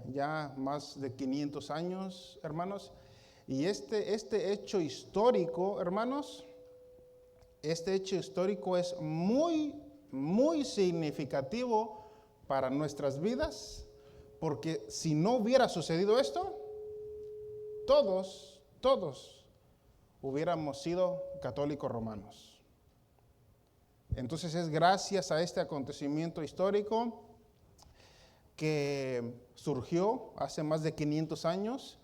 ya más de 500 años, hermanos. Y este hecho histórico, hermanos, este hecho histórico es muy, muy significativo para nuestras vidas, porque si no hubiera sucedido esto, todos hubiéramos sido católicos romanos. Entonces es gracias a este acontecimiento histórico que surgió hace más de 500 años,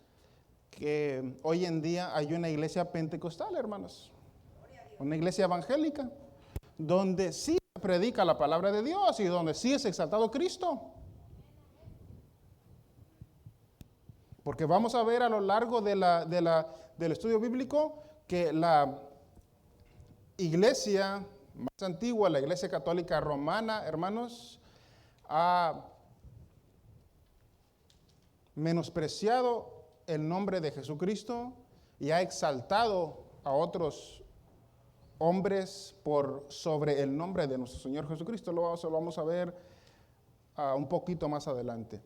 que hoy en día hay una iglesia pentecostal, hermanos, una iglesia evangélica, donde sí se predica la palabra de Dios y donde sí es exaltado Cristo. Porque vamos a ver a lo largo del estudio bíblico que la iglesia más antigua, la iglesia católica romana, hermanos, ha menospreciado el nombre de Jesucristo y ha exaltado a otros hombres por sobre el nombre de nuestro Señor Jesucristo. Lo vamos a ver un poquito más adelante.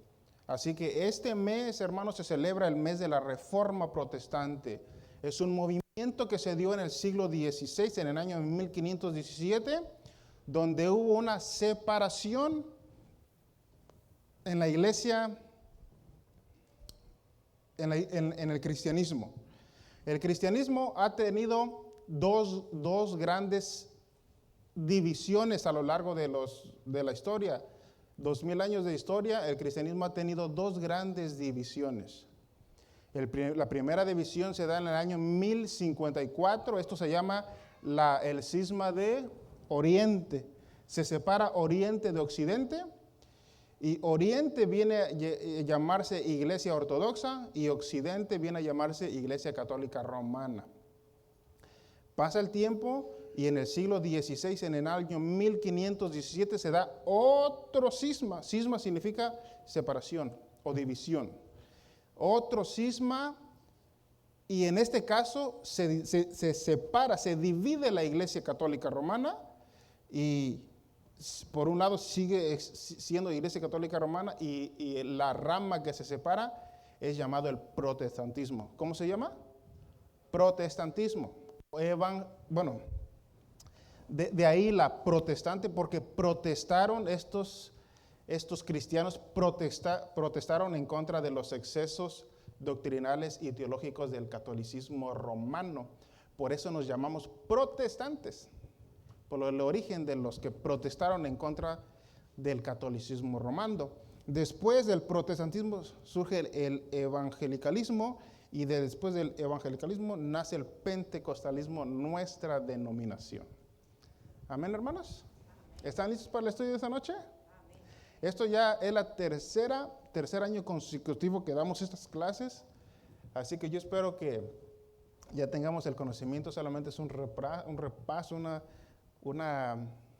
Así que este mes, hermanos, se celebra el mes de la Reforma Protestante. Es un movimiento que se dio en el siglo XVI, en el año 1517, donde hubo una separación en la iglesia, en el cristianismo. El cristianismo ha tenido dos grandes divisiones a lo largo de la historia. 2000 años de historia, el cristianismo ha tenido dos grandes divisiones. La primera división se da en el año 1054, esto se llama el cisma de Oriente. Se separa Oriente de Occidente, y Oriente viene a llamarse Iglesia Ortodoxa y Occidente viene a llamarse Iglesia Católica Romana. Pasa el tiempo y en el siglo XVI, en el año 1517, se da otro cisma. Cisma significa separación o división. Otro cisma, y en este caso se separa, se divide la Iglesia Católica Romana, y por un lado sigue siendo Iglesia Católica Romana, y la rama que se separa es llamado el protestantismo. ¿Cómo se llama? Protestantismo. De ahí la protestante, porque protestaron estos cristianos, protestaron en contra de los excesos doctrinales y teológicos del catolicismo romano. Por eso nos llamamos protestantes, por el origen de los que protestaron en contra del catolicismo romano. Después del protestantismo surge el evangelicalismo, y después del evangelicalismo nace el pentecostalismo, nuestra denominación. Amén, hermanos. ¿Están listos para el estudio de esta noche? Amén. Esto ya es la tercer año consecutivo que damos estas clases, así que yo espero que ya tengamos el conocimiento. Solamente es un repaso,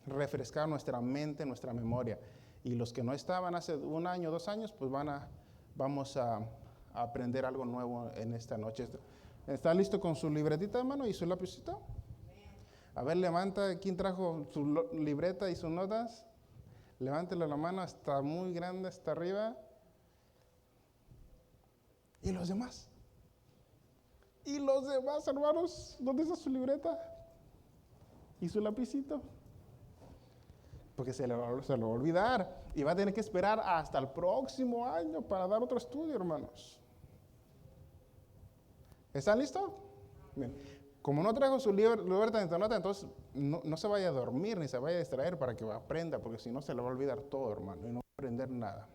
refrescar nuestra mente, nuestra memoria. Y los que no estaban hace un año, 2 años, pues vamos a aprender algo nuevo en esta noche. ¿Está listo con su libretita, hermano, y su lapicito? A ver, levanta. ¿Quién trajo su libreta y sus notas? Levántele la mano hasta muy grande, hasta arriba. ¿Y los demás? ¿Y los demás, hermanos? ¿Dónde está su libreta? ¿Y su lapicito? Porque se le va a olvidar. Y va a tener que esperar hasta el próximo año para dar otro estudio, hermanos. ¿Están listos? Bien. Como no trajo su libreta de nota, entonces no se vaya a dormir ni se vaya a distraer para que aprenda, porque si no se le va a olvidar todo, hermano, y no va a aprender nada.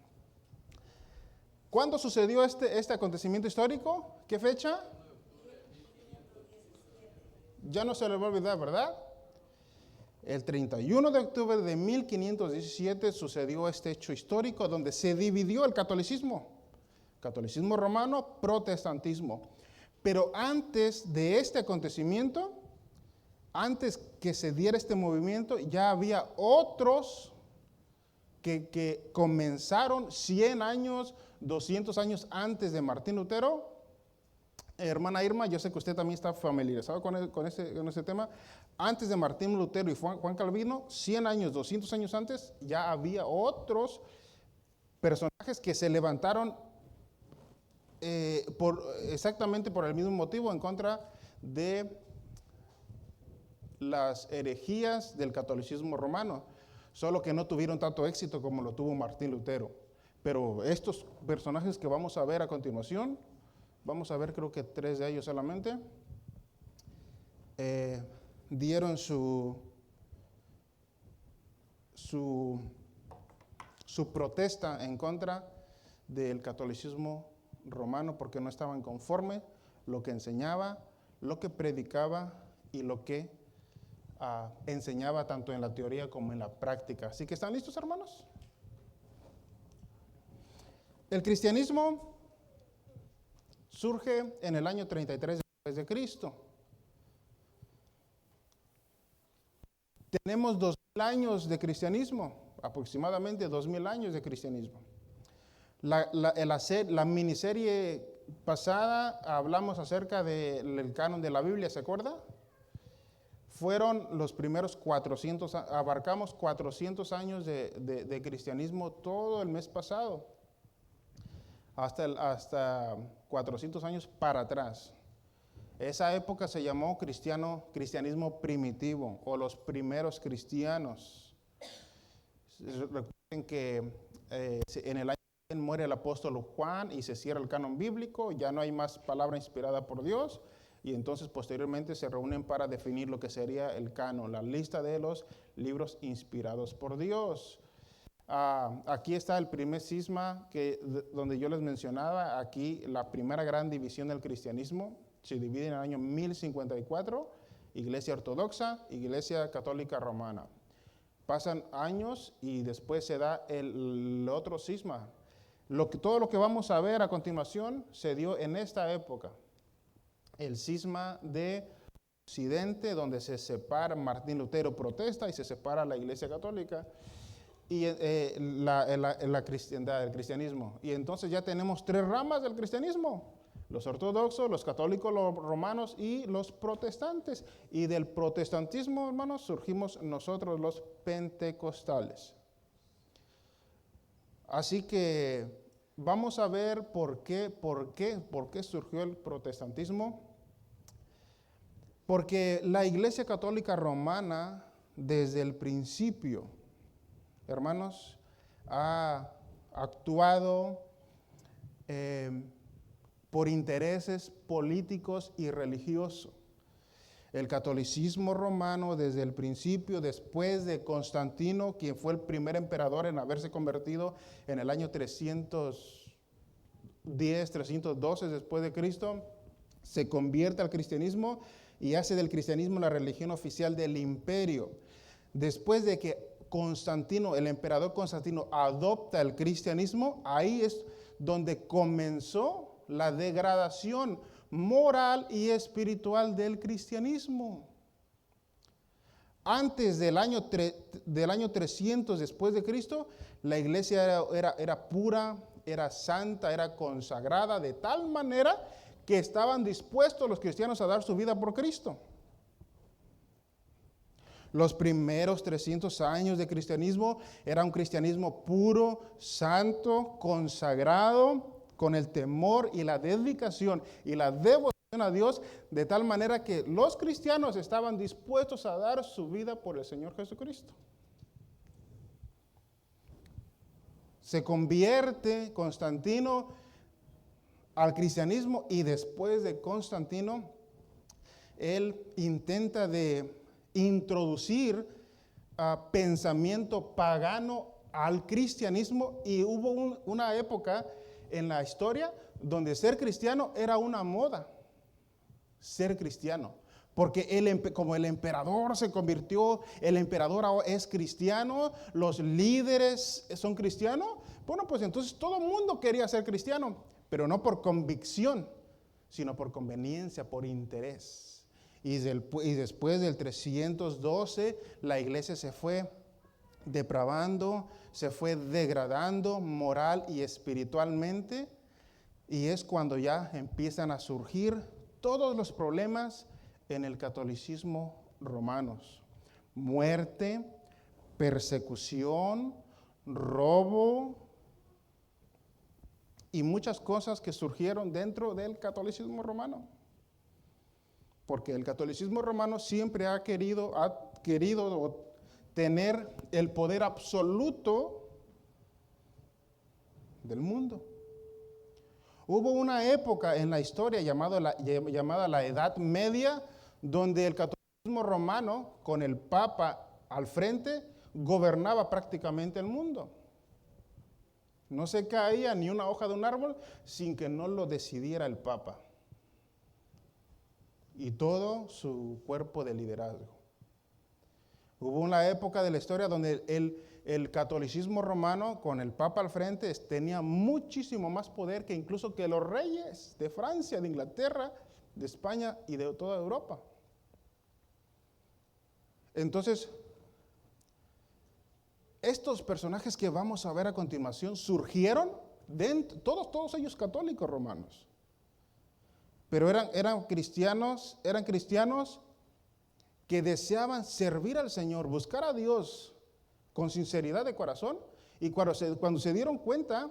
¿Cuándo sucedió este acontecimiento histórico? ¿Qué fecha? Ya no se le va a olvidar, ¿verdad? El 31 de octubre de 1517 sucedió este hecho histórico donde se dividió el catolicismo romano, protestantismo. Pero antes de este acontecimiento, antes que se diera este movimiento, ya había otros que comenzaron 100 años, 200 años antes de Martín Lutero. Hermana Irma, yo sé que usted también está familiarizado con ese tema. Antes de Martín Lutero y Juan Calvino, 100 años, 200 años antes, ya había otros personajes que se levantaron exactamente por el mismo motivo en contra de las herejías del catolicismo romano, solo que no tuvieron tanto éxito como lo tuvo Martín Lutero. Pero estos personajes que vamos a ver a continuación, vamos a ver creo que 3 de ellos solamente, dieron su protesta en contra del catolicismo romano porque no estaban conforme lo que enseñaba, lo que predicaba y lo que enseñaba tanto en la teoría como en la práctica. Así que, ¿están listos, hermanos? El cristianismo surge en el año 33 después de Cristo. Tenemos 2000 años de cristianismo, aproximadamente 2000 años de cristianismo. La miniserie pasada hablamos acerca del canon de la Biblia, ¿se acuerda? Fueron los primeros 400, abarcamos 400 años de cristianismo todo el mes pasado, hasta 400 años para atrás. Esa época se llamó cristianismo primitivo o los primeros cristianos. Recuerden que en el año 100 muere el apóstol Juan y se cierra el canon bíblico, ya no hay más palabra inspirada por Dios, y entonces posteriormente se reúnen para definir lo que sería el canon, la lista de los libros inspirados por Dios. Aquí está el primer cisma donde yo les mencionaba. Aquí la primera gran división del cristianismo se divide en el año 1054, Iglesia Ortodoxa, Iglesia Católica Romana. Pasan años y después se da el otro cisma. Todo lo que vamos a ver a continuación se dio en esta época. El cisma de Occidente, donde se separa, Martín Lutero protesta y se separa la Iglesia Católica y la cristiandad, el cristianismo. Y entonces ya tenemos 3 ramas del cristianismo: los ortodoxos, los católicos, los romanos y los protestantes. Y del protestantismo, hermanos, surgimos nosotros los pentecostales. Así que vamos a ver por qué surgió el protestantismo. Porque la Iglesia Católica Romana, desde el principio, hermanos, ha actuado por intereses políticos y religiosos. El catolicismo romano, desde el principio, después de Constantino, quien fue el primer emperador en haberse convertido en el año 310, 312 después de Cristo, se convierte al cristianismo y hace del cristianismo la religión oficial del imperio. Después de que el emperador Constantino adopta el cristianismo, ahí es donde comenzó la degradación moral y espiritual del cristianismo. Antes del año 300 después de Cristo, la iglesia era pura, era santa, era consagrada, de tal manera que estaban dispuestos los cristianos a dar su vida por Cristo. Los primeros 300 años de cristianismo era un cristianismo puro, santo, consagrado, con el temor y la dedicación y la devoción a Dios, de tal manera que los cristianos estaban dispuestos a dar su vida por el Señor Jesucristo. Se convierte Constantino al cristianismo y después de Constantino, él intenta de introducir pensamiento pagano al cristianismo, y hubo una época en la historia donde ser cristiano era una moda, ser cristiano. Porque como el emperador se convirtió, el emperador ahora es cristiano, los líderes son cristianos, bueno, pues entonces todo el mundo quería ser cristiano, pero no por convicción, sino por conveniencia, por interés. Y después del 312, la iglesia se fue depravando, se fue degradando moral y espiritualmente, y es cuando ya empiezan a surgir todos los problemas en el catolicismo romanos: muerte, persecución, robo, y muchas cosas que surgieron dentro del catolicismo romano. Porque el catolicismo romano siempre ha querido tener el poder absoluto del mundo. Hubo una época en la historia llamada la Edad Media, donde el catolicismo romano, con el Papa al frente, gobernaba prácticamente el mundo. No se caía ni una hoja de un árbol sin que no lo decidiera el Papa y todo su cuerpo de liderazgo. Hubo una época de la historia donde el catolicismo romano, con el Papa al frente, tenía muchísimo más poder que incluso que los reyes de Francia, de Inglaterra, de España y de toda Europa. Entonces, estos personajes que vamos a ver a continuación surgieron todos ellos católicos romanos. Pero eran cristianos que deseaban servir al Señor, buscar a Dios con sinceridad de corazón. Y cuando se dieron cuenta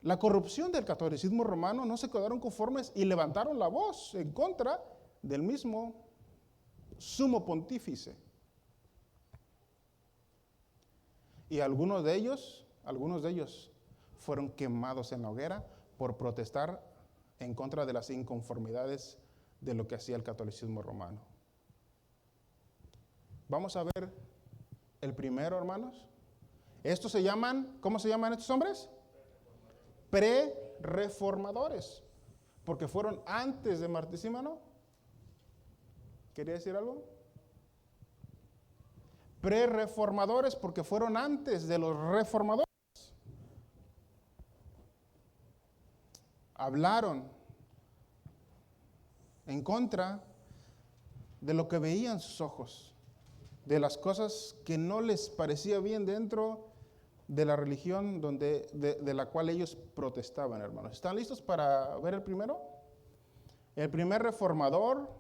la corrupción del catolicismo romano, no se quedaron conformes y levantaron la voz en contra del mismo sumo pontífice. Y algunos de ellos fueron quemados en la hoguera por protestar en contra de las inconformidades de lo que hacía el catolicismo romano. Vamos a ver el primero, hermanos. Estos se llaman, ¿cómo se llaman estos hombres? Pre-reformadores, porque fueron antes de Martísimo. ¿Quería decir algo? Pre-reformadores porque fueron antes de los reformadores. Hablaron en contra de lo que veían sus ojos, de las cosas que no les parecía bien dentro de la religión de la cual ellos protestaban, hermanos. ¿Están listos para ver el primero? El primer reformador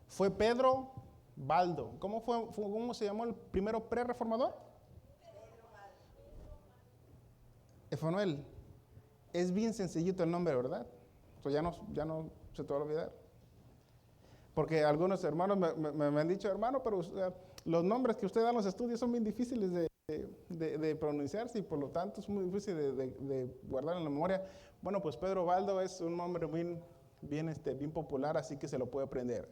fue Pedro Baldo. ¿Cómo se llamó el primero pre-reformador? Emanuel. Es bien sencillito el nombre, ¿verdad? Pues ya no se te va a olvidar. Porque algunos hermanos me han dicho, hermano, pero los nombres que usted da en los estudios son bien difíciles de pronunciarse y por lo tanto es muy difícil de guardar en la memoria. Bueno, pues Pedro Baldo es un nombre bien popular, así que se lo puede aprender.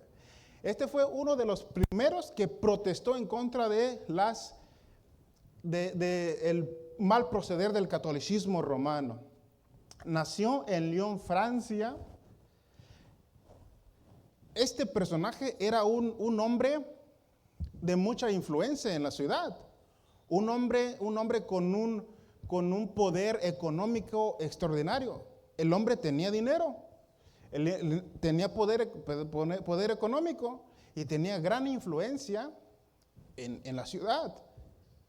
Este fue uno de los primeros que protestó en contra de el mal proceder del catolicismo romano. Nació en Lyon, Francia. Este personaje era un hombre de mucha influencia en la ciudad. Un hombre con un poder económico extraordinario. El hombre tenía dinero, tenía poder económico y tenía gran influencia en la ciudad.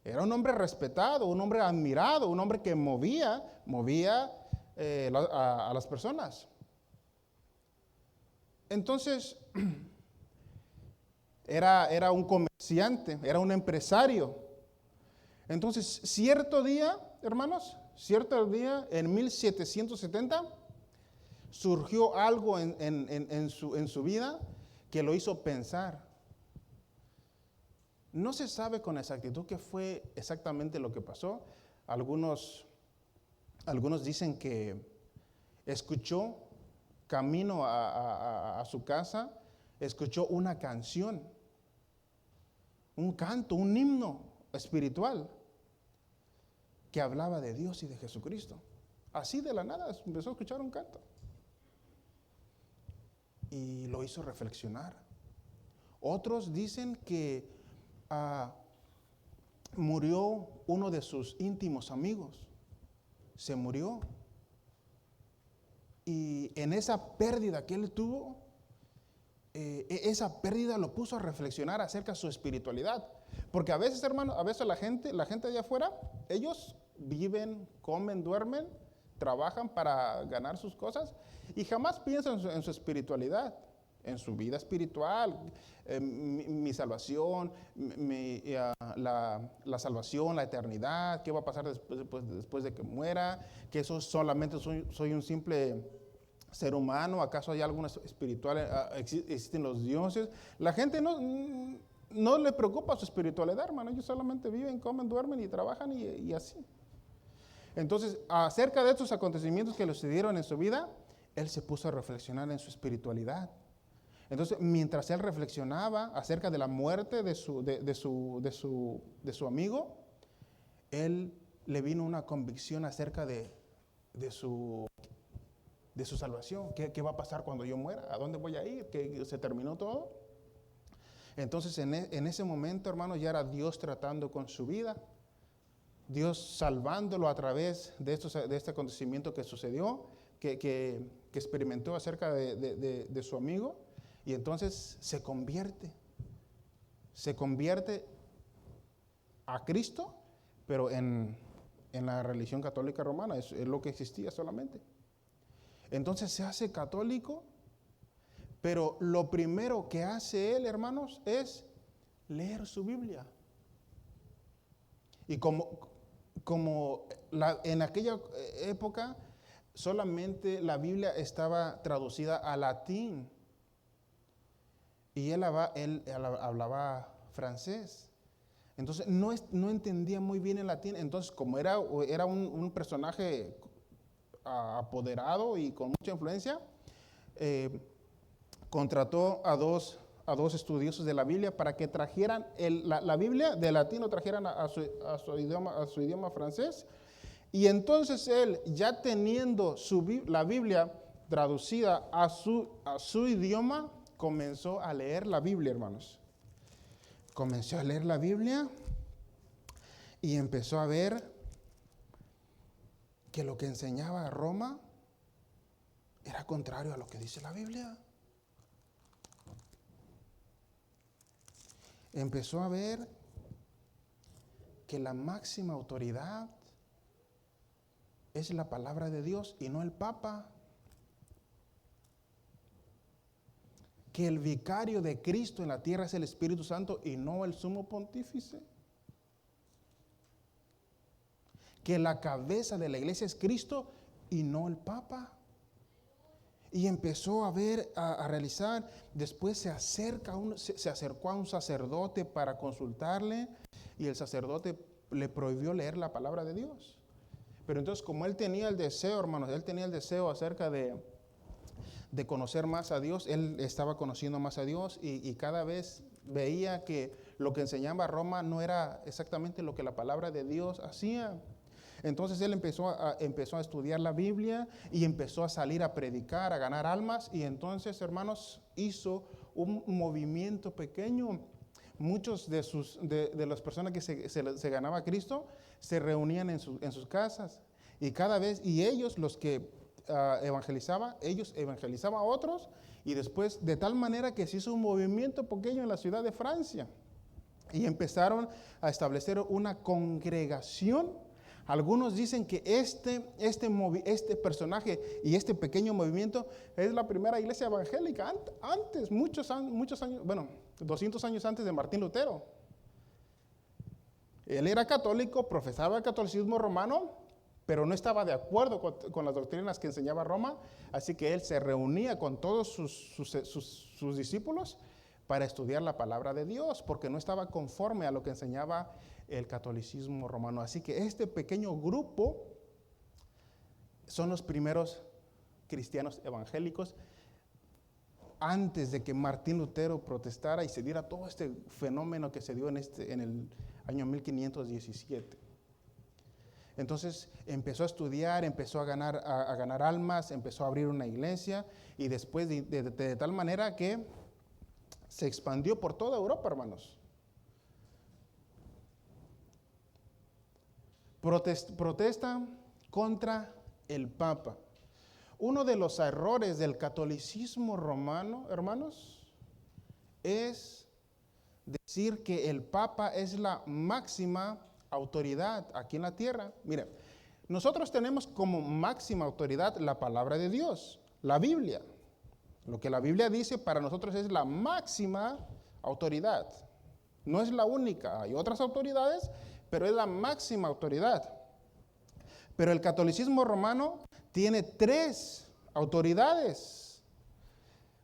Era un hombre respetado, un hombre admirado, un hombre que movía a las personas. Entonces, era un comerciante, era un empresario. Entonces, cierto día, hermanos, en 1770, surgió algo en su vida que lo hizo pensar. No se sabe con exactitud qué fue exactamente lo que pasó. Algunos dicen que escuchó, camino a su casa, escuchó una canción, un canto, un himno espiritual que hablaba de Dios y de Jesucristo. Así de la nada empezó a escuchar un canto y lo hizo reflexionar. Otros dicen que murió uno de sus íntimos amigos, se murió. Y en esa pérdida que él tuvo, esa pérdida lo puso a reflexionar acerca de su espiritualidad. Porque a veces, hermano, la gente allá afuera, ellos viven, comen, duermen, trabajan para ganar sus cosas y jamás piensan en su espiritualidad. en su vida espiritual, mi salvación, la salvación, la eternidad, qué va a pasar después de que muera, que eso solamente soy un simple ser humano, acaso hay algo espiritual, existen los dioses. La gente no le preocupa su espiritualidad, hermano, ellos solamente viven, comen, duermen y trabajan y así. Entonces, acerca de estos acontecimientos que le sucedieron en su vida, él se puso a reflexionar en su espiritualidad. Entonces, mientras él reflexionaba acerca de la muerte de su amigo, él le vino una convicción acerca de su salvación. ¿Qué va a pasar cuando yo muera? ¿A dónde voy a ir? ¿Que se terminó todo? Entonces, en ese momento, hermano, ya era Dios tratando con su vida. Dios salvándolo a través de este acontecimiento que sucedió, que experimentó acerca de su amigo. Y entonces se convierte a Cristo, pero en la religión católica romana, es lo que existía solamente. Entonces se hace católico, pero lo primero que hace él, hermanos, es leer su Biblia. Y en aquella época solamente la Biblia estaba traducida a latín y él hablaba francés. Entonces no entendía muy bien el latín. Entonces, como era un personaje apoderado y con mucha influencia, contrató a dos estudiosos de la Biblia para que trajeran la Biblia de latín, lo trajeran a su idioma francés. Y entonces él, ya teniendo la Biblia traducida a su idioma, comenzó a leer la Biblia, hermanos. Comenzó a leer la Biblia y empezó a ver que lo que enseñaba Roma era contrario a lo que dice la Biblia. Empezó a ver que la máxima autoridad es la palabra de Dios y no el Papa. Que el vicario de Cristo en la tierra es el Espíritu Santo y no el sumo pontífice. Que la cabeza de la iglesia es Cristo y no el Papa. Y empezó a ver, a realizar. Después se acercó a un sacerdote para consultarle y el sacerdote le prohibió leer la palabra de Dios. Pero entonces, como él tenía el deseo, hermanos, él tenía el deseo acerca de conocer más a Dios, él estaba conociendo más a Dios y cada vez veía que lo que enseñaba Roma no era exactamente lo que la palabra de Dios hacía. Entonces él empezó a estudiar la Biblia y empezó a salir a predicar, a ganar almas. Y entonces, hermanos, hizo un movimiento pequeño. Muchos de las personas que se ganaba a Cristo se reunían en sus casas. Y ellos, los que ellos evangelizaban a otros. Y después, de tal manera que se hizo un movimiento pequeño en la ciudad de Francia. Y empezaron a establecer una congregación. Algunos dicen que este personaje y este pequeño movimiento es la primera iglesia evangélica, antes, muchos años, 200 años antes de Martín Lutero. Él era católico, profesaba el catolicismo romano, pero no estaba de acuerdo con las doctrinas que enseñaba Roma, así que él se reunía con todos sus discípulos para estudiar la palabra de Dios, porque no estaba conforme a lo que enseñaba el catolicismo romano. Así que este pequeño grupo son los primeros cristianos evangélicos antes de que Martín Lutero protestara y se diera todo este fenómeno que se dio en el año 1517. Entonces empezó a estudiar, empezó a ganar almas, empezó a abrir una iglesia y después de tal manera que se expandió por toda Europa, hermanos. Protesta contra el Papa. Uno de los errores del catolicismo romano, hermanos, es decir que el Papa es la máxima autoridad aquí en la tierra. Mire, nosotros tenemos como máxima autoridad la palabra de Dios, la Biblia. Lo que la Biblia dice para nosotros es la máxima autoridad. No es la única, hay otras autoridades, pero es la máxima autoridad. Pero el catolicismo romano tiene 3 autoridades.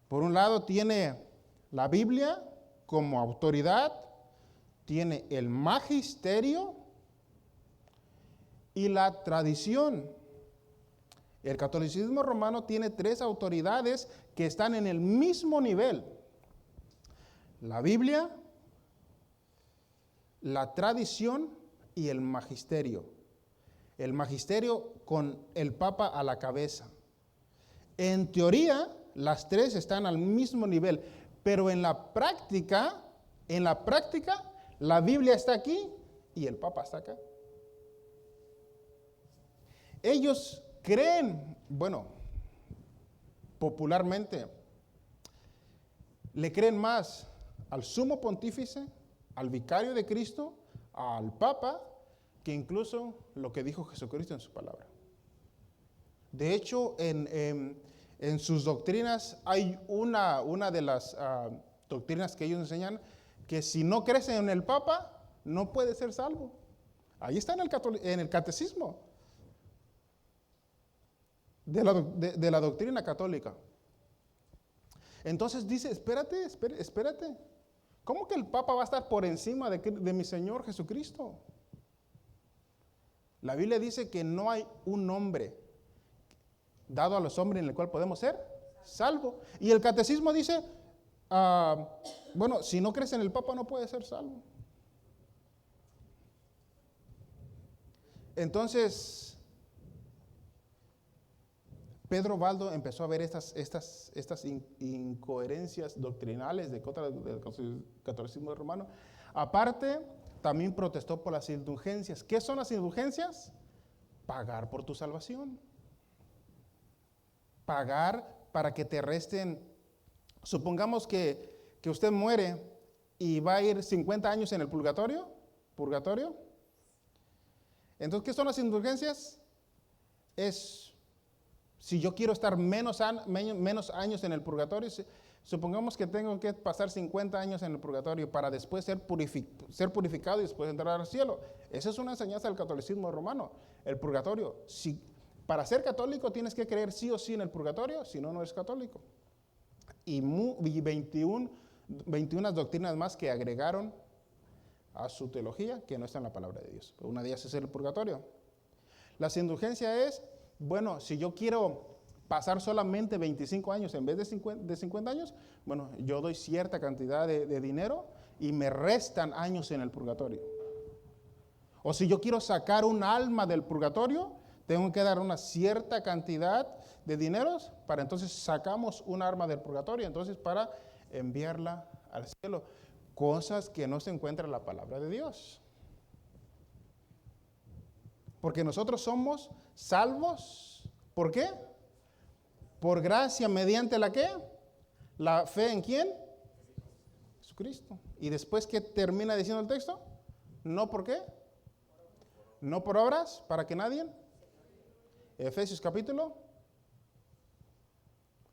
Por un lado tiene la Biblia como autoridad, tiene el magisterio y la tradición. El catolicismo romano tiene 3 autoridades que están en el mismo nivel. La Biblia, la tradición y el magisterio. El magisterio con el Papa a la cabeza. En teoría, las 3 están al mismo nivel, pero en la práctica, la Biblia está aquí y el Papa está acá. Ellos creen, bueno, popularmente, le creen más al sumo pontífice, al vicario de Cristo, al Papa, que incluso lo que dijo Jesucristo en su palabra. De hecho, en sus doctrinas hay una de las doctrinas que ellos enseñan, que si no crees en el Papa, no puedes ser salvo. Ahí está en el catecismo de la doctrina católica. Entonces dice, espérate. ¿Cómo que el Papa va a estar por encima de mi Señor Jesucristo? La Biblia dice que no hay un nombre dado a los hombres en el cual podemos ser salvos. Y el catecismo dice, bueno, si no crees en el Papa no puedes ser salvo. Entonces, Pedro Baldo empezó a ver estas incoherencias doctrinales del catolicismo romano. Aparte, también protestó por las indulgencias. ¿Qué son las indulgencias? Pagar por tu salvación. Pagar para que te resten. Supongamos que usted muere y va a ir 50 años en el purgatorio. Entonces, ¿qué son las indulgencias? Es, si yo quiero estar menos años en el purgatorio, supongamos que tengo que pasar 50 años en el purgatorio para después ser purificado y después entrar al cielo. Esa es una enseñanza del catolicismo romano, el purgatorio. Para ser católico tienes que creer sí o sí en el purgatorio, si no, no eres católico. Y 21 doctrinas más que agregaron a su teología que no está en la palabra de Dios. Una de ellas es el purgatorio. Las indulgencias es, bueno, si yo quiero pasar solamente 25 años en vez de 50 años, bueno, yo doy cierta cantidad de dinero y me restan años en el purgatorio. O si yo quiero sacar un alma del purgatorio, tengo que dar una cierta cantidad de dineros para entonces sacamos un alma del purgatorio, entonces para enviarla al cielo. Cosas que no se encuentran en la palabra de Dios. Porque nosotros somos salvos. ¿Por qué? Por gracia, mediante la ¿qué? La fe en ¿quién? Jesucristo. Y después, ¿qué termina diciendo el texto? ¿No por qué? No por obras, para que nadie. Efesios capítulo.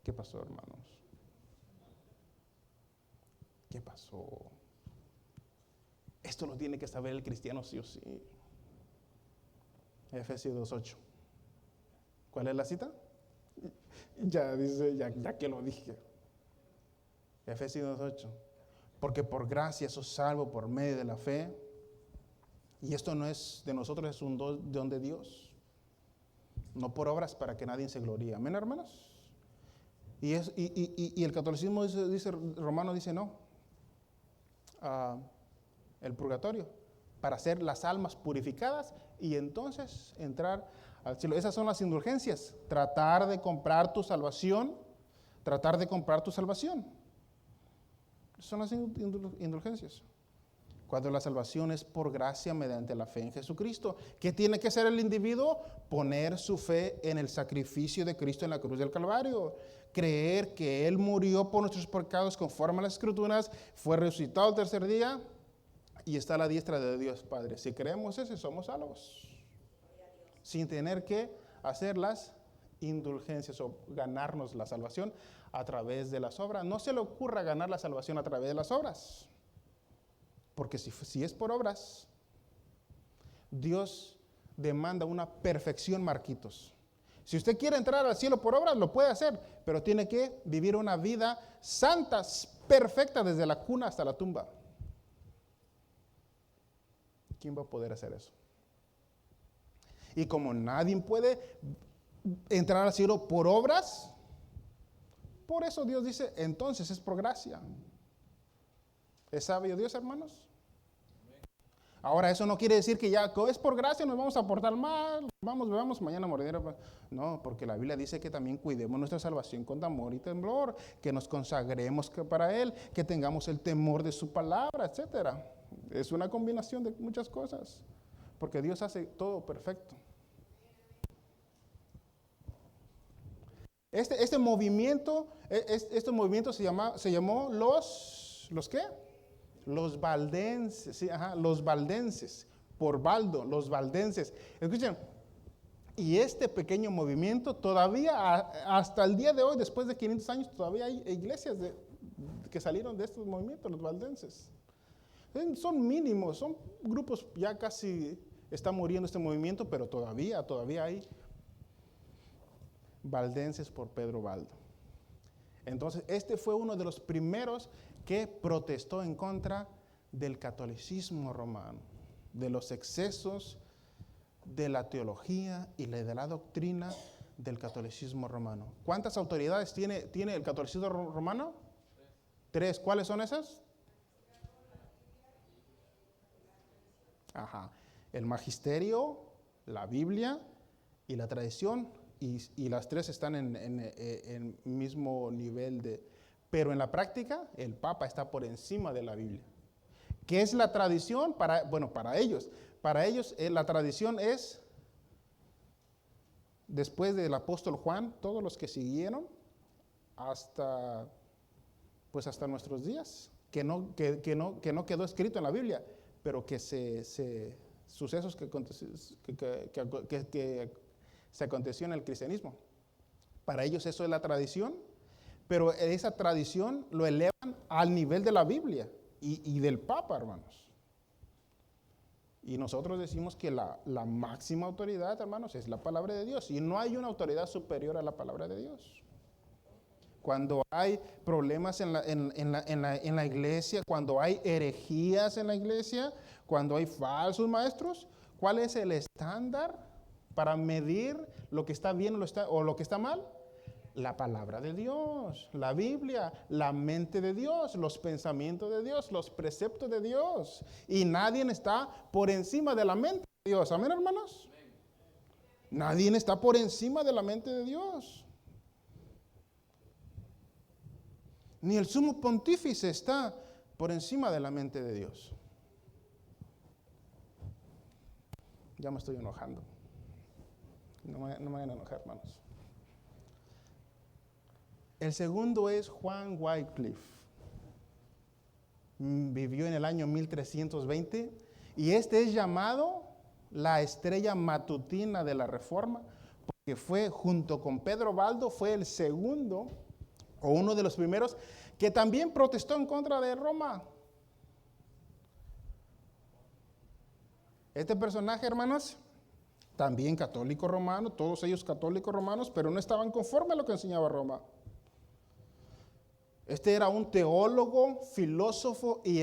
¿Qué pasó, hermanos? ¿Qué pasó? Esto lo tiene que saber el cristiano sí o sí. Efesios 2:8. ¿Cuál es la cita? Ya dice, ya que lo dije. Efesios 2:8. Porque por gracia sos salvo por medio de la fe. Y esto no es de nosotros, es un don de Dios. No por obras para que nadie se gloríe. ¿Amén, hermanos? Y el catolicismo romano dice no. El purgatorio, para ser las almas purificadas y entonces entrar al cielo. Esas son las indulgencias. Tratar de comprar tu salvación. Son las indulgencias. Cuando la salvación es por gracia mediante la fe en Jesucristo. ¿Qué tiene que hacer el individuo? Poner su fe en el sacrificio de Cristo en la cruz del Calvario. Creer que Él murió por nuestros pecados conforme a las Escrituras, fue resucitado el tercer día y está a la diestra de Dios Padre. Si creemos eso, somos salvos. Sin tener que hacer las indulgencias o ganarnos la salvación a través de las obras. No se le ocurra ganar la salvación a través de las obras. Porque si es por obras, Dios demanda una perfección, Marquitos. Si usted quiere entrar al cielo por obras, lo puede hacer, pero tiene que vivir una vida santa, perfecta, desde la cuna hasta la tumba. ¿Quién va a poder hacer eso? Y como nadie puede entrar al cielo por obras, por eso Dios dice, entonces es por gracia. ¿Es sabio Dios, hermanos? Ahora, eso no quiere decir que ya es por gracia, nos vamos a portar mal, vamos, mañana morirá. No, porque la Biblia dice que también cuidemos nuestra salvación con temor y temblor, que nos consagremos para Él, que tengamos el temor de su palabra, etcétera. Es una combinación de muchas cosas, porque Dios hace todo perfecto. Este movimiento se llamó ¿los qué? Los valdenses, sí, los valdenses, por Baldo, los valdenses. Escuchen, y este pequeño movimiento todavía, hasta el día de hoy, después de 500 años, todavía hay iglesias que salieron de estos movimientos, los valdenses. Son mínimos, son grupos, ya casi está muriendo este movimiento, pero todavía hay valdenses por Pedro Baldo. Entonces, este fue uno de los primeros que protestó en contra del catolicismo romano, de los excesos de la teología y de la doctrina del catolicismo romano. ¿Cuántas autoridades tiene el catolicismo romano? 3. ¿Cuáles son esas? El magisterio, la Biblia y la tradición, y las 3 están en el mismo nivel pero en la práctica el Papa está por encima de la Biblia. ¿Qué es la tradición? Para ellos la tradición es, después del apóstol Juan, todos los que siguieron hasta nuestros días, que no quedó escrito en la Biblia, pero que sucesos que se aconteció en el cristianismo. Para ellos eso es la tradición, pero esa tradición lo elevan al nivel de la Biblia y del Papa, hermanos. Y nosotros decimos que la máxima autoridad, hermanos, es la palabra de Dios, y no hay una autoridad superior a la palabra de Dios. Cuando hay problemas en la iglesia, cuando hay herejías en la iglesia, cuando hay falsos maestros, ¿cuál es el estándar para medir lo que está bien o lo que está mal? La palabra de Dios, la Biblia, la mente de Dios, los pensamientos de Dios, los preceptos de Dios. Y nadie está por encima de la mente de Dios. ¿Amén, hermanos? Amén. Nadie está por encima de la mente de Dios. Ni el sumo pontífice está por encima de la mente de Dios. Ya me estoy enojando. No me vayan a enojar, hermanos. El segundo es Juan Wycliffe. Vivió en el año 1320 y este es llamado la estrella matutina de la Reforma, porque fue, junto con Pedro Baldo, fue el segundo o uno de los primeros que también protestó en contra de Roma. Este personaje, hermanos, también católico romano, todos ellos católicos romanos, pero no estaban conformes a lo que enseñaba Roma. Este era un teólogo, filósofo y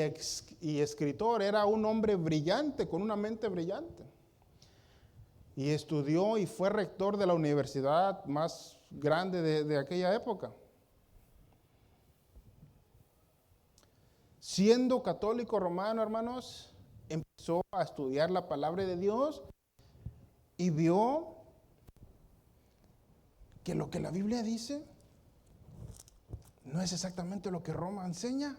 escritor, era un hombre brillante, con una mente brillante. Y estudió y fue rector de la universidad más grande de aquella época. Siendo católico romano, hermanos, empezó a estudiar la palabra de Dios y vio que lo que la Biblia dice no es exactamente lo que Roma enseña.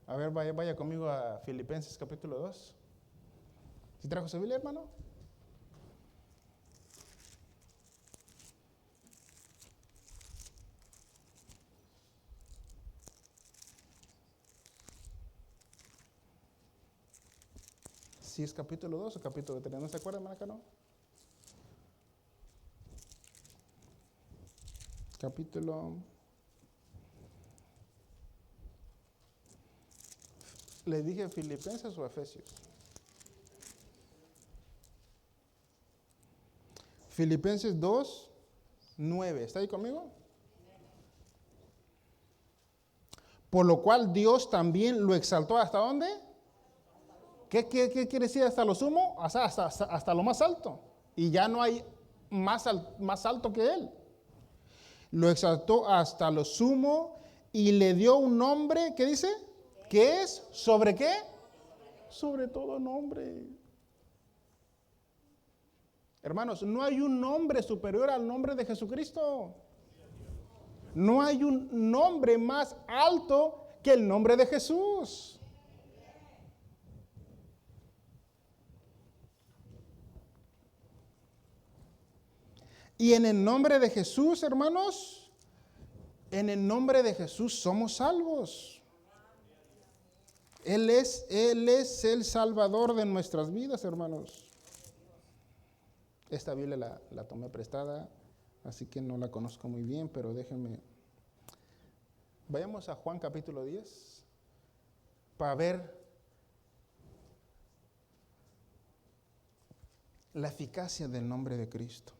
A ver, vaya conmigo a Filipenses capítulo 2. ¿Sí trajo su Biblia, hermano? Si es capítulo 2 o capítulo 3, ¿no se acuerdan, hermana Cano? Capítulo... ¿Les dije Filipenses o Efesios? Filipenses 2, 9. ¿Está ahí conmigo? Por lo cual Dios también lo exaltó. ¿Hasta dónde? ¿Qué quiere decir hasta lo sumo? Hasta lo más alto. Y ya no hay más alto que Él. Lo exaltó hasta lo sumo y le dio un nombre, ¿qué dice? ¿Qué es? ¿Sobre qué? Sobre todo nombre. Hermanos, no hay un nombre superior al nombre de Jesucristo. No hay un nombre más alto que el nombre de Jesús. Y en el nombre de Jesús, hermanos, en el nombre de Jesús somos salvos. Él es el Salvador de nuestras vidas, hermanos. Esta Biblia la tomé prestada, así que no la conozco muy bien, pero déjenme. Vayamos a Juan capítulo 10 para ver la eficacia del nombre de Cristo.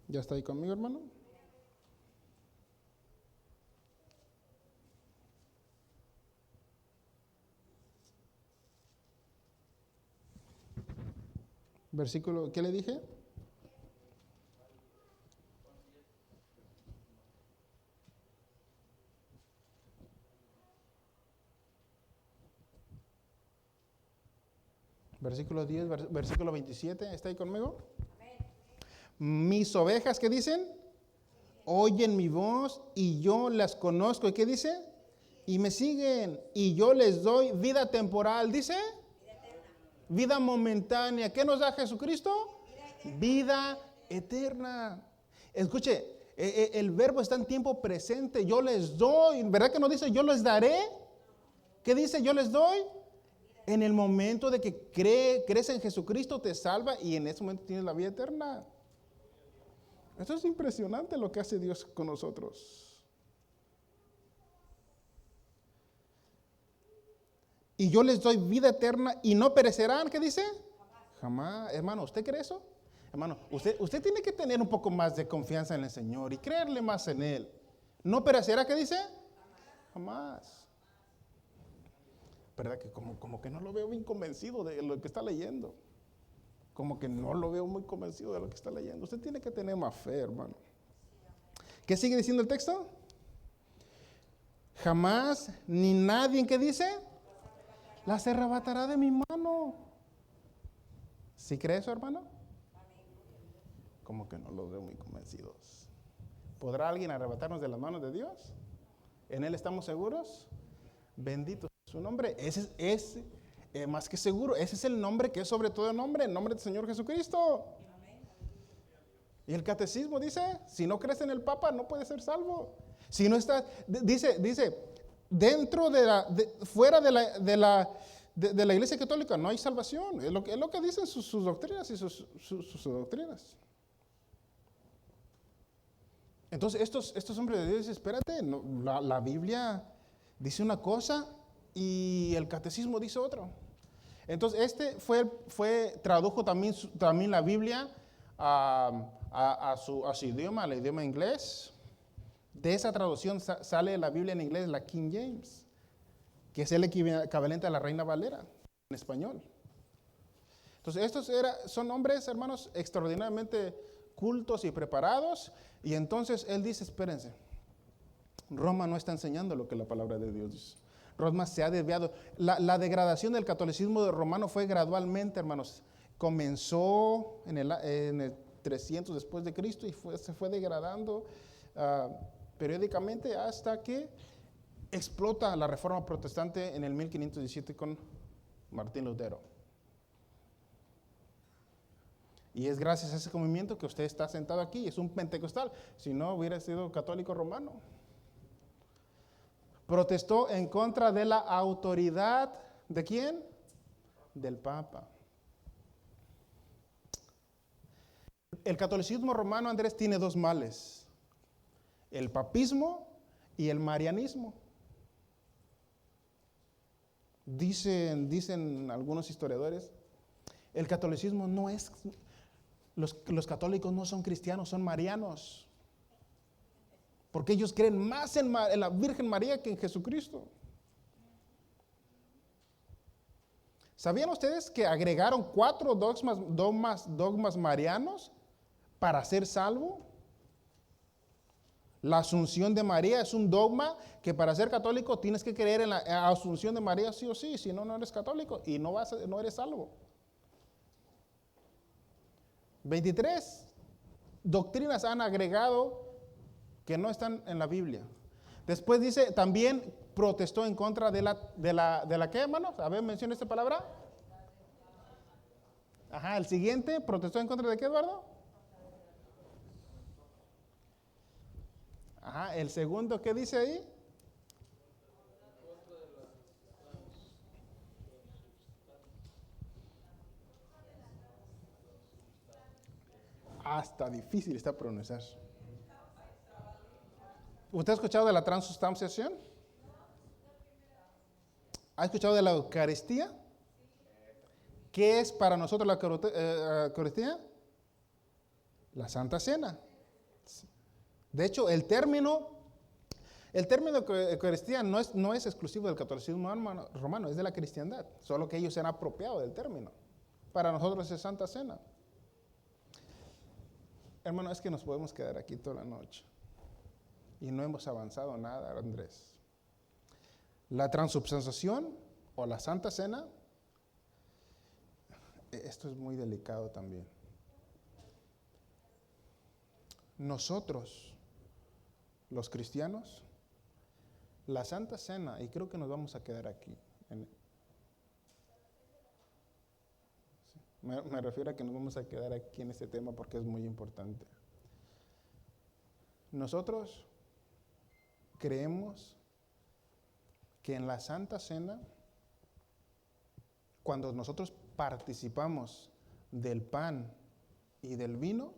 ¿Ya está ahí conmigo, hermano? Versículo, ¿qué le dije? Versículo 10, versículo 27, ¿está ahí conmigo? Mis ovejas, ¿qué dicen? Oyen mi voz y yo las conozco. ¿Y qué dice? Y me siguen y yo les doy vida temporal, ¿dice? Vida momentánea. ¿Qué nos da Jesucristo? Vida eterna. Escuche, el verbo está en tiempo presente. Yo les doy. ¿Verdad que no dice yo les daré? ¿Qué dice yo les doy? En el momento de que crees en Jesucristo te salva y en ese momento tienes la vida eterna. Esto es impresionante lo que hace Dios con nosotros. Y yo les doy vida eterna y no perecerán. ¿Qué dice? Jamás. Hermano, ¿usted cree eso? Hermano, usted tiene que tener un poco más de confianza en el Señor y creerle más en Él. ¿No perecerá? ¿Qué dice? Jamás. ¿Verdad que como que no lo veo bien convencido de lo que está leyendo? Como que no lo veo muy convencido de lo que está leyendo. Usted tiene que tener más fe, hermano. ¿Qué sigue diciendo el texto? Jamás ni nadie, ¿qué dice? Las arrebatará de mi mano. ¿Sí cree eso, hermano? Como que no lo veo muy convencidos. ¿Podrá alguien arrebatarnos de las manos de Dios? ¿En Él estamos seguros? Bendito su nombre. Ese es más que seguro. Ese es el nombre que es sobre todo nombre, el nombre del Señor Jesucristo. Y el catecismo dice, si no crees en el Papa no puedes ser salvo. Si no estás, dice, dentro fuera de la Iglesia Católica no hay salvación. Es lo que dicen sus doctrinas y sus doctrinas. Entonces estos hombres de Dios dicen, espérate, la Biblia dice una cosa y el catecismo dice otra. Entonces tradujo también la Biblia a su idioma, al idioma inglés. De esa traducción sale la Biblia en inglés, la King James, que es el equivalente a la Reina Valera en español. Entonces son hombres, hermanos, extraordinariamente cultos y preparados. Y entonces él dice, espérense, Roma no está enseñando lo que la palabra de Dios dice. Roma se ha desviado. La degradación del catolicismo romano fue gradualmente, hermanos. Comenzó en el 300 después de Cristo y se fue degradando periódicamente hasta que explota la Reforma Protestante en el 1517 con Martín Lutero. Y es gracias a ese movimiento que usted está sentado aquí. Es un pentecostal. Si no, hubiera sido católico romano. Protestó en contra de la autoridad. ¿De quién? Del Papa. El catolicismo romano, Andrés, tiene dos males: el papismo y el marianismo. Dicen algunos historiadores, el catolicismo no es, los católicos no son cristianos, son marianos. Porque ellos creen más en la Virgen María que en Jesucristo. ¿Sabían ustedes que agregaron 4 dogmas marianos para ser salvo? La Asunción de María es un dogma que para ser católico tienes que creer en la Asunción de María sí o sí, si no, no eres católico y no eres salvo. 23 doctrinas han agregado que no están en la Biblia. Después dice, también protestó en contra de la ¿qué, hermanos? A ver, menciona esta palabra. Ajá, el siguiente, protestó en contra de ¿qué, Eduardo? Ajá, el segundo, ¿qué dice ahí? Hasta difícil está pronunciar. ¿Usted ha escuchado de la transubstanciación? ¿Ha escuchado de la Eucaristía? ¿Qué es para nosotros la Eucaristía? La Santa Cena. De hecho, el término Eucaristía no es exclusivo del catolicismo romano, es de la cristiandad. Solo que ellos se han apropiado del término. Para nosotros es Santa Cena. Hermano, es que nos podemos quedar aquí toda la noche. Y no hemos avanzado nada, Andrés. La transubstanciación o la Santa Cena, esto es muy delicado también. Nosotros, los cristianos, la Santa Cena, y creo que nos vamos a quedar aquí. Me refiero a que nos vamos a quedar aquí en este tema porque es muy importante. Nosotros creemos que en la Santa Cena, cuando nosotros participamos del pan y del vino,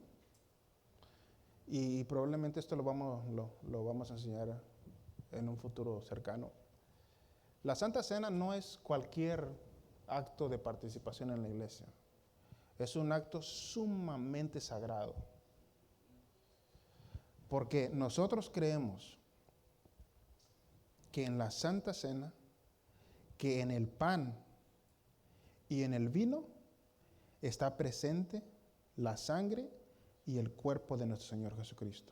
y probablemente esto lo vamos a enseñar en un futuro cercano, la Santa Cena no es cualquier acto de participación en la iglesia. Es un acto sumamente sagrado. Porque nosotros creemos que en la Santa Cena, que en el pan y en el vino está presente la sangre y el cuerpo de nuestro Señor Jesucristo.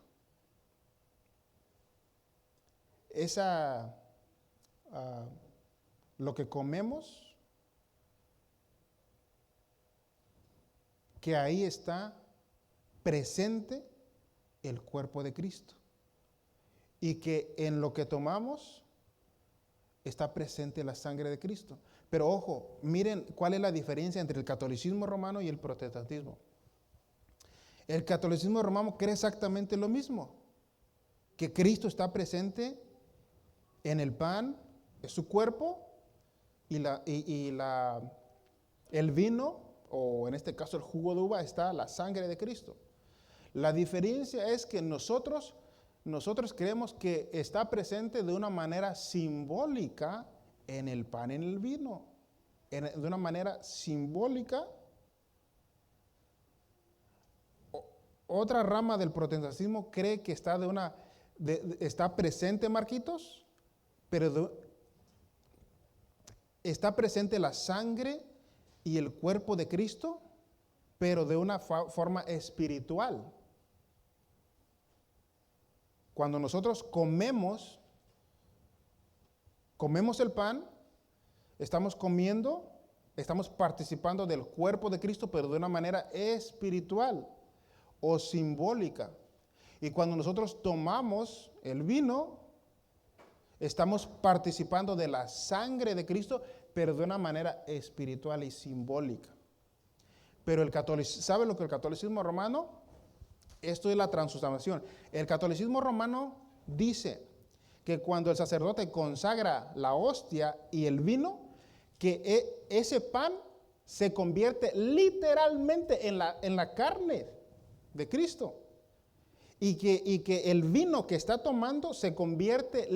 Lo que comemos, que ahí está presente el cuerpo de Cristo. Y que en lo que tomamos está presente la sangre de Cristo. Pero ojo, miren cuál es la diferencia entre el catolicismo romano y el protestantismo. El catolicismo romano cree exactamente lo mismo, que Cristo está presente en el pan, es su cuerpo, y el vino, o en este caso el jugo de uva, está la sangre de Cristo. La diferencia es que nosotros creemos que está presente de una manera simbólica en el pan y en el vino. De una manera simbólica. Otra rama del protestantismo cree que está presente, Marquitos, pero está presente la sangre y el cuerpo de Cristo, pero de una forma espiritual. Cuando nosotros comemos el pan, estamos participando del cuerpo de Cristo, pero de una manera espiritual o simbólica. Y cuando nosotros tomamos el vino, estamos participando de la sangre de Cristo, pero de una manera espiritual y simbólica. Pero ¿sabe lo que el catolicismo romano? Esto es la transubstanciación. El catolicismo romano dice que cuando el sacerdote consagra la hostia y el vino, que ese pan se convierte literalmente en la carne de Cristo. Y que el vino que está tomando se convierte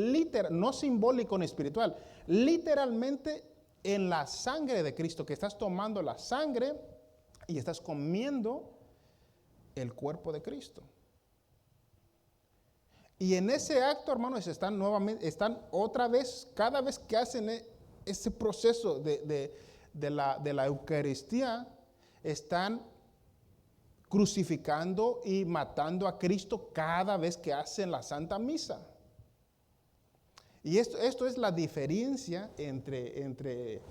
no simbólico ni espiritual, literalmente en la sangre de Cristo, que estás tomando la sangre y estás comiendo el cuerpo de Cristo. Y en ese acto, hermanos, están otra vez, cada vez que hacen ese proceso de la Eucaristía, están crucificando y matando a Cristo cada vez que hacen la Santa Misa. Y esto es la diferencia entre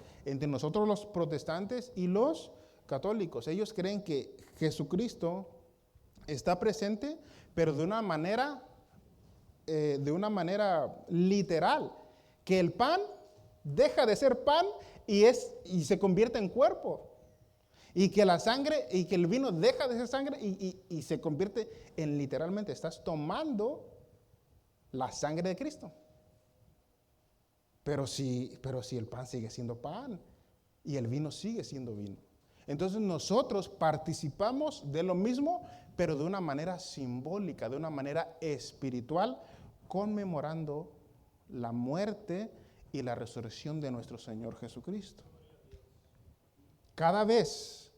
nosotros los protestantes y los católicos. Ellos creen que Jesucristo está presente, pero de una manera literal, que el pan deja de ser pan y se convierte en cuerpo. Y que la sangre y que el vino deja de ser sangre y se convierte en literalmente, estás tomando la sangre de Cristo. Pero si el pan sigue siendo pan y el vino sigue siendo vino. Entonces nosotros participamos de lo mismo, pero de una manera simbólica, de una manera espiritual, conmemorando la muerte y la resurrección de nuestro Señor Jesucristo. Cada vez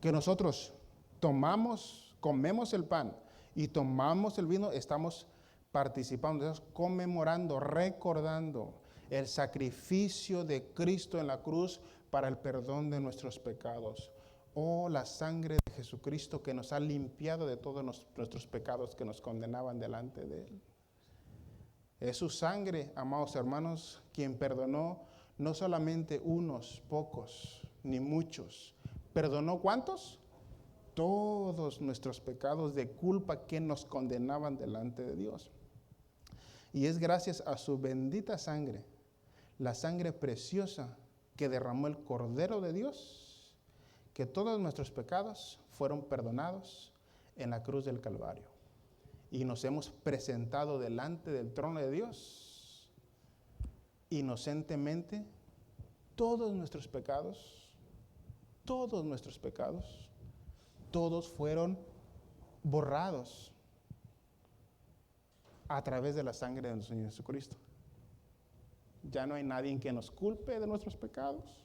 que nosotros comemos el pan y tomamos el vino, estamos participando, estamos conmemorando, recordando el sacrificio de Cristo en la cruz para el perdón de nuestros pecados. Oh, la sangre de Jesucristo que nos ha limpiado de todos nuestros pecados que nos condenaban delante de Él. Es su sangre, amados hermanos, quien perdonó no solamente unos pocos, ni muchos. ¿Perdonó cuántos? Todos nuestros pecados de culpa que nos condenaban delante de Dios. Y es gracias a su bendita sangre, la sangre preciosa que derramó el Cordero de Dios, que todos nuestros pecados fueron perdonados en la cruz del Calvario. Y nos hemos presentado delante del trono de Dios inocentemente. Todos nuestros pecados, todos fueron borrados a través de la sangre de nuestro Señor Jesucristo. Ya no hay nadie que nos culpe de nuestros pecados.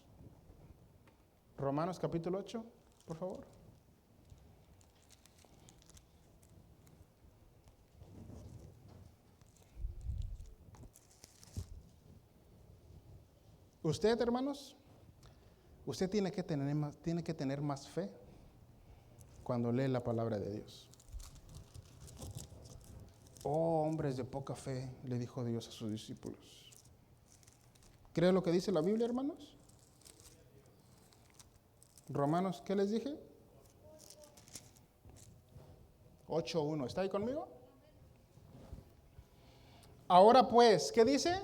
Romanos capítulo 8, por favor. Usted, hermanos, usted tiene que tener más fe cuando lee la palabra de Dios. Oh, hombres de poca fe, le dijo Dios a sus discípulos. ¿Cree lo que dice la Biblia, hermanos? Romanos, ¿qué les dije? 8:1. ¿Está ahí conmigo? Ahora pues, ¿qué dice?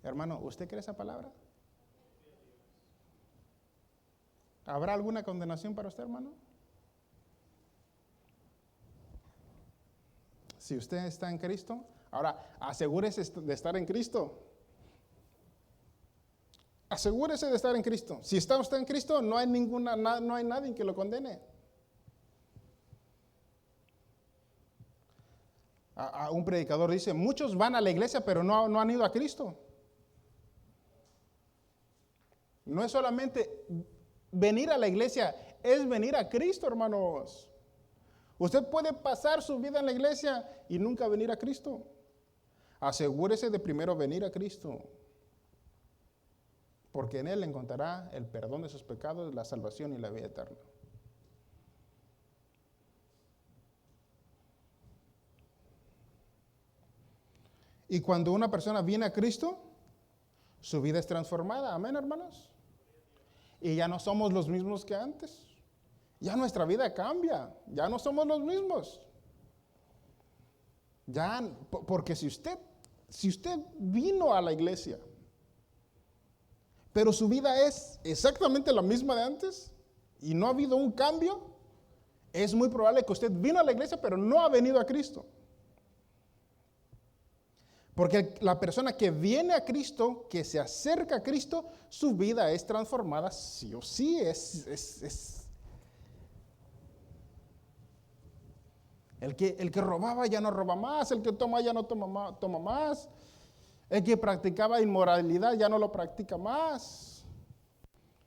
Hermano, ¿usted cree esa palabra? ¿Habrá alguna condenación para usted, hermano? Si usted está en Cristo, ahora asegúrese de estar en Cristo. Asegúrese de estar en Cristo. Si está usted en Cristo, no hay nadie que lo condene. Un predicador dice, muchos van a la iglesia, pero no han ido a Cristo. No es solamente venir a la iglesia, es venir a Cristo, hermanos. Usted puede pasar su vida en la iglesia y nunca venir a Cristo. Asegúrese de primero venir a Cristo, porque en Él encontrará el perdón de sus pecados, la salvación y la vida eterna. Y cuando una persona viene a Cristo, su vida es transformada. Amén, hermanos. Y ya no somos los mismos que antes. Ya nuestra vida cambia. Ya no somos los mismos. Ya, porque si usted vino a la iglesia, pero su vida es exactamente la misma de antes y no ha habido un cambio, es muy probable que usted vino a la iglesia, pero no ha venido a Cristo. Porque la persona que viene a Cristo, que se acerca a Cristo, su vida es transformada sí o sí. El que robaba ya no roba más, el que toma ya no toma más, el que practicaba inmoralidad ya no lo practica más,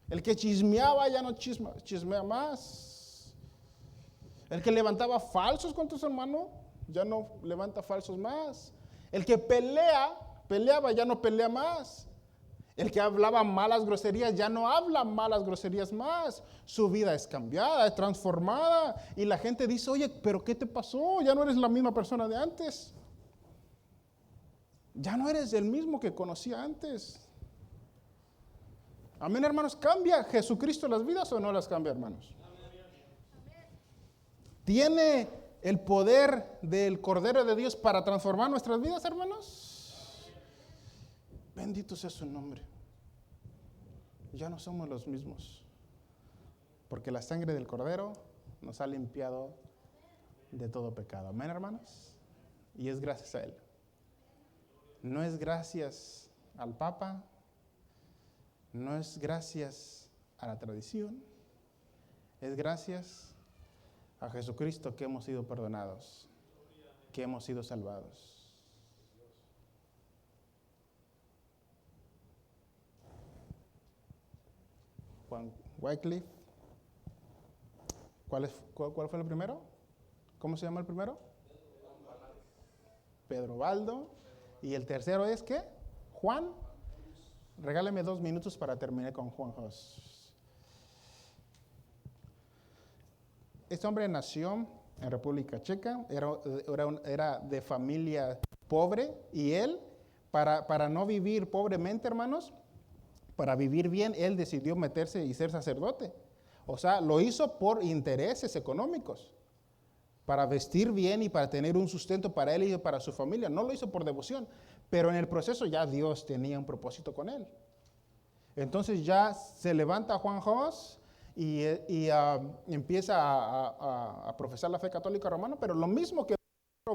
el que chismeaba ya no chismea más, el que levantaba falsos contra su hermano ya no levanta falsos más, el que peleaba ya no pelea más. El que hablaba malas groserías ya no habla malas groserías más. Su vida es cambiada, es transformada. Y la gente dice, oye, ¿pero qué te pasó? Ya no eres la misma persona de antes. Ya no eres el mismo que conocía antes. Amén, hermanos. ¿Cambia Jesucristo las vidas o no las cambia, hermanos? ¿Tiene el poder del Cordero de Dios para transformar nuestras vidas, hermanos? Bendito sea su nombre. Ya no somos los mismos, porque la sangre del Cordero nos ha limpiado de todo pecado. Amén, hermanos. Y es gracias a Él. No es gracias al Papa, no es gracias a la tradición, es gracias a Jesucristo que hemos sido perdonados, que hemos sido salvados. Juan Wycliffe. ¿Cuál fue el primero? ¿Cómo se llama el primero? Pedro Baldo. ¿Y el tercero es qué? Juan. Regáleme 2 minutos para terminar con Juan Hus. Este hombre nació en República Checa, era de familia pobre, y él, para no vivir pobremente, hermanos, para vivir bien, él decidió meterse y ser sacerdote. O sea, lo hizo por intereses económicos, para vestir bien y para tener un sustento para él y para su familia. No lo hizo por devoción, pero en el proceso ya Dios tenía un propósito con él. Entonces ya se levanta Juan Hus y empieza a profesar la fe católica romana, pero lo mismo que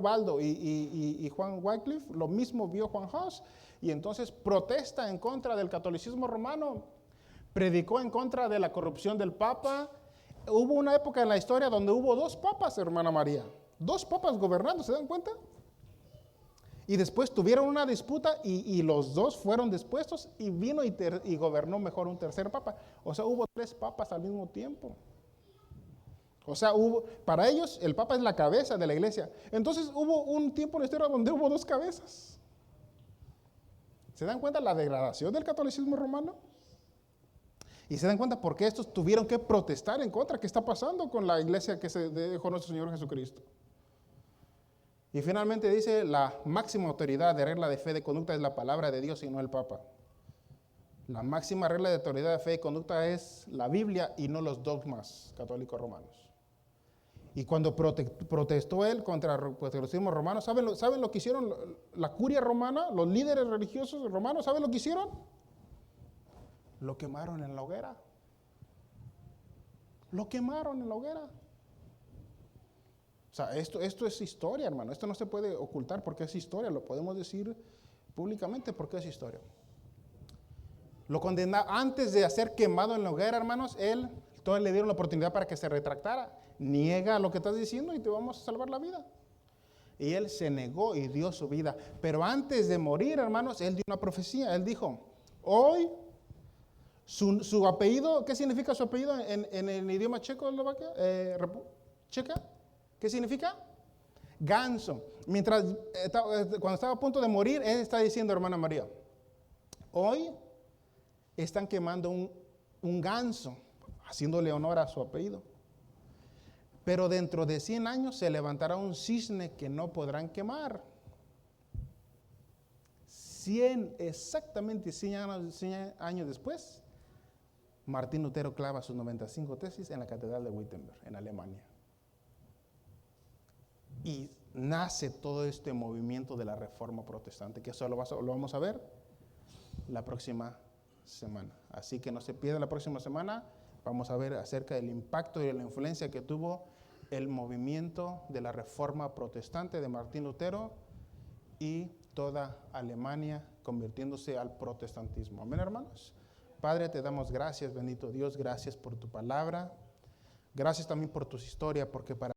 Baldo y Juan Wycliffe, lo mismo vio Juan Hus, y entonces protesta en contra del catolicismo romano, predicó en contra de la corrupción del Papa. Hubo una época en la historia donde hubo 2 papas, hermana María, 2 papas gobernando, ¿se dan cuenta? Y después tuvieron una disputa y los 2 fueron dispuestos y vino y gobernó mejor un tercer papa. O sea, hubo 3 papas al mismo tiempo. O sea, para ellos el papa es la cabeza de la iglesia. Entonces hubo un tiempo en la historia donde hubo 2 cabezas. ¿Se dan cuenta la degradación del catolicismo romano? Y se dan cuenta por qué estos tuvieron que protestar en contra. ¿Qué está pasando con la iglesia que se dejó nuestro Señor Jesucristo? Y finalmente dice, la máxima autoridad de regla de fe de conducta es la palabra de Dios y no el Papa. La máxima regla de autoridad de fe y conducta es la Biblia y no los dogmas católicos romanos. Y cuando protestó él contra el catolicismo romano, ¿saben lo que hicieron la curia romana, los líderes religiosos romanos? ¿Saben lo que hicieron? Lo quemaron en la hoguera. Lo quemaron en la hoguera. O sea, esto es historia, hermano. Esto no se puede ocultar porque es historia. Lo podemos decir públicamente porque es historia. Lo condenaron antes de ser quemado en la hoguera, hermanos. Todos le dieron la oportunidad para que se retractara. Niega lo que estás diciendo y te vamos a salvar la vida. Y él se negó y dio su vida. Pero antes de morir, hermanos, él dio una profecía. Él dijo, hoy, su apellido, ¿qué significa su apellido en el idioma checo, checa? ¿Qué significa? Ganso. Cuando estaba a punto de morir, él está diciendo, hermana María, hoy están quemando un ganso, haciéndole honor a su apellido. Pero dentro de 100 años se levantará un cisne que no podrán quemar. Exactamente 100 años después, Martín Lutero clava sus 95 tesis en la Catedral de Wittenberg, en Alemania. Y nace todo este movimiento de la Reforma Protestante, que eso lo vamos a ver la próxima semana. Así que no se pierda la próxima semana. Vamos a ver acerca del impacto y de la influencia que tuvo el movimiento de la Reforma Protestante de Martín Lutero y toda Alemania convirtiéndose al protestantismo. Amén, hermanos. Padre, te damos gracias, bendito Dios, gracias por tu palabra. Gracias también por tus historias, porque para